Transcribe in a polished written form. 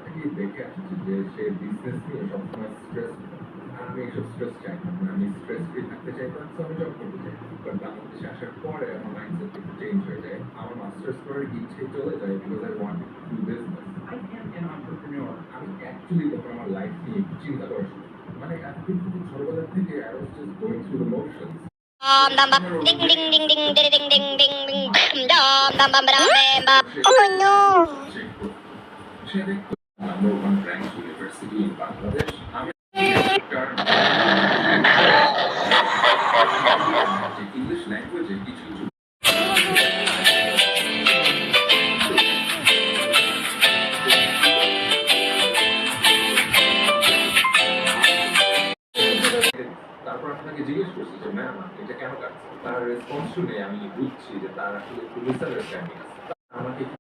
থেকেই দেখে আসছি যে সে বিজনেস নিয়ে সবসময় স্ট্রেস। আমি এসব স্ট্রেস চাইতাম না। আমি স্ট্রেস ফ্রি থাকতে চাইতাম, সো আমি জব করতে চাইতাম। বাট বাংলাদেশে আসার পরে আমার মাইন্ডসেট একটু চেঞ্জ হয়ে যায়। আমার মাস্টার্স করার ইচ্ছে চলে যায় because I want to do business. I am an entrepreneur. আমি অ্যাকচুয়ালি তখন আমার লাইফ নিয়ে একটু চিন্তা করা শুরু করি। মানে এতদিন কিন্তু ছোটবেলা থেকে I was just going through the motions. Dum dum ding ding ding ding ding ding ding ding ding dum dum dum dum dum. Oh no! Number one ranked university in Bangladesh. আমি English ল্যাঙ্গুয়েজে কিছু কিছু তারপর আপনাকে জিজ্ঞেস করছি যে ma'am এটা কেন কাটছে, তার রেসপন্স শুনে আমি বুঝছি যে তার আসলে একটু মিসআন্ডারস্ট্যান্ডিং আছে।